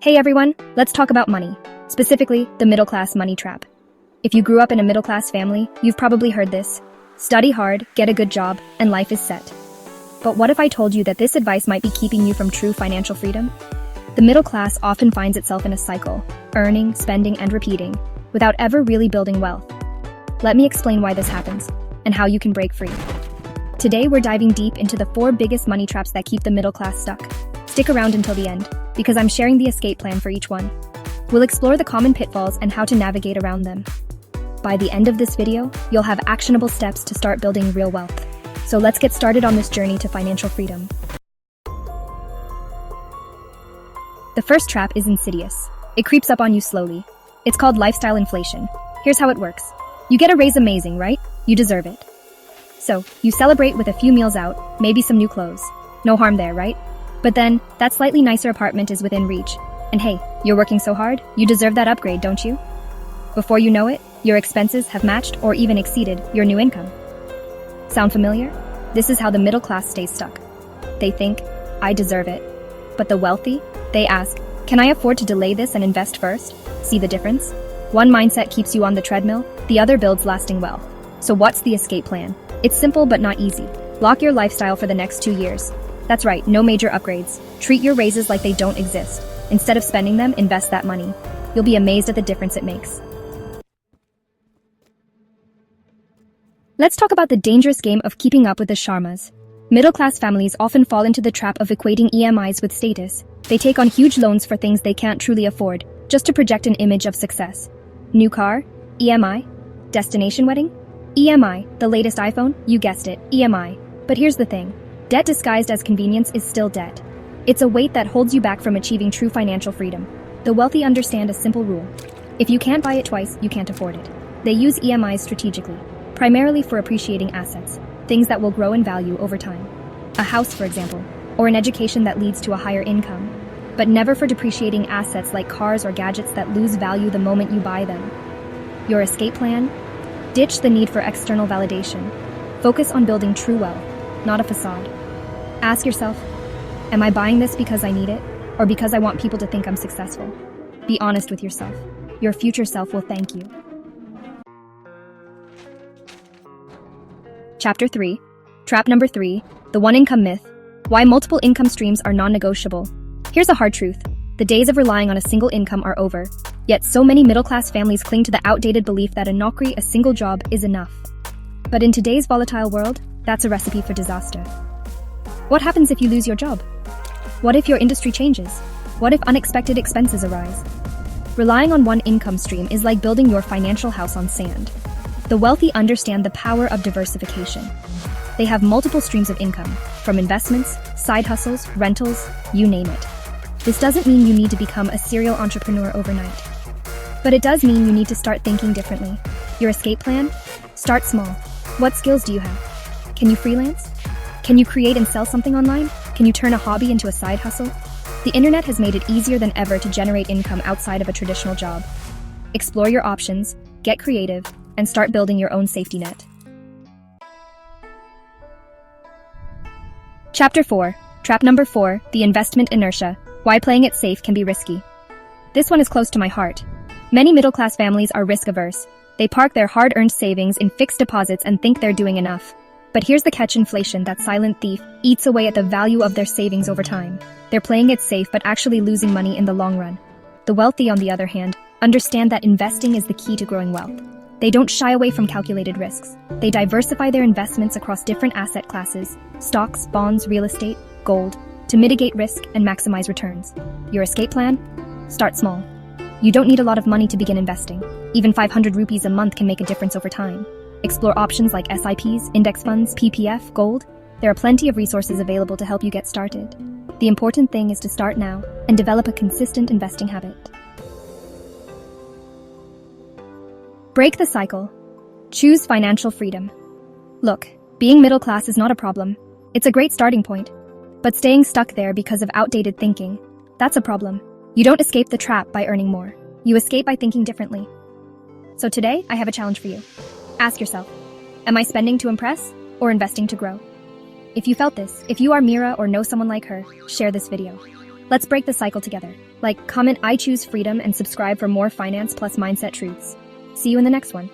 Hey everyone, let's talk about money, specifically the middle-class money trap. If you grew up in a middle-class family, you've probably heard this. Study hard, get a good job, and life is set. But what if I told you that this advice might be keeping you from true financial freedom? The middle class often finds itself in a cycle, earning, spending, and repeating, without ever really building wealth. Let me explain why this happens, and how you can break free. Today we're diving deep into the 4 biggest money traps that keep the middle class stuck. Stick around until the end, because I'm sharing the escape plan for each one. We'll explore the common pitfalls and how to navigate around them. By the end of this video, you'll have actionable steps to start building real wealth. So let's get started on this journey to financial freedom. The first trap is insidious. It creeps up on you slowly. It's called lifestyle inflation. Here's how it works. You get a raise, amazing, right? You deserve it. So, you celebrate with a few meals out, maybe some new clothes. No harm there, right? But then, that slightly nicer apartment is within reach. And hey, you're working so hard, you deserve that upgrade, don't you? Before you know it, your expenses have matched or even exceeded your new income. Sound familiar? This is how the middle class stays stuck. They think, I deserve it. But the wealthy, they ask, can I afford to delay this and invest first? See the difference? One mindset keeps you on the treadmill, the other builds lasting wealth. So what's the escape plan? It's simple but not easy. Lock your lifestyle for the next 2 years. That's right, no major upgrades. Treat your raises like they don't exist. Instead of spending them, invest that money. You'll be amazed at the difference it makes. Let's talk about the dangerous game of keeping up with the Sharmas. Middle-class families often fall into the trap of equating EMIs with status. They take on huge loans for things they can't truly afford, just to project an image of success. New car? EMI. Destination wedding? EMI. The latest iPhone? You guessed it, EMI. But here's the thing. Debt disguised as convenience is still debt. It's a weight that holds you back from achieving true financial freedom. The wealthy understand a simple rule. If you can't buy it twice, you can't afford it. They use EMIs strategically, primarily for appreciating assets, things that will grow in value over time. A house, for example, or an education that leads to a higher income, but never for depreciating assets like cars or gadgets that lose value the moment you buy them. Your escape plan? Ditch the need for external validation. Focus on building true wealth, not a facade. Ask yourself, am I buying this because I need it, or because I want people to think I'm successful? Be honest with yourself. Your future self will thank you. Chapter 3. Trap number 3. The one-income myth. Why multiple income streams are non-negotiable. Here's a hard truth. The days of relying on a single income are over. Yet so many middle-class families cling to the outdated belief that a single job, is enough. But in today's volatile world, that's a recipe for disaster. What happens if you lose your job? What if your industry changes? What if unexpected expenses arise? Relying on one income stream is like building your financial house on sand. The wealthy understand the power of diversification. They have multiple streams of income, from investments, side hustles, rentals, you name it. This doesn't mean you need to become a serial entrepreneur overnight. But it does mean you need to start thinking differently. Your escape plan? Start small. What skills do you have? Can you freelance? Can you create and sell something online? Can you turn a hobby into a side hustle? The internet has made it easier than ever to generate income outside of a traditional job. Explore your options, get creative, and start building your own safety net. Chapter 4. Trap number 4. The investment inertia. Why playing it safe can be risky. This one is close to my heart. Many middle-class families are risk-averse. They park their hard-earned savings in fixed deposits and think they're doing enough. But here's the catch: inflation, that silent thief, eats away at the value of their savings over time. They're playing it safe but actually losing money in the long run. The wealthy, on the other hand, understand that investing is the key to growing wealth. They don't shy away from calculated risks. They diversify their investments across different asset classes, stocks, bonds, real estate, gold, to mitigate risk and maximize returns. Your escape plan? Start small. You don't need a lot of money to begin investing. Even 500 rupees a month can make a difference over time. Explore options like SIPs, index funds, PPF, gold. There are plenty of resources available to help you get started. The important thing is to start now and develop a consistent investing habit. Break the cycle. Choose financial freedom. Look, being middle class is not a problem. It's a great starting point. But staying stuck there because of outdated thinking, that's a problem. You don't escape the trap by earning more. You escape by thinking differently. So today, I have a challenge for you. Ask yourself, am I spending to impress or investing to grow? If you felt this, if you are Meera or know someone like her, share this video. Let's break the cycle together. Like, comment I choose freedom and subscribe for more finance plus mindset truths. See you in the next one.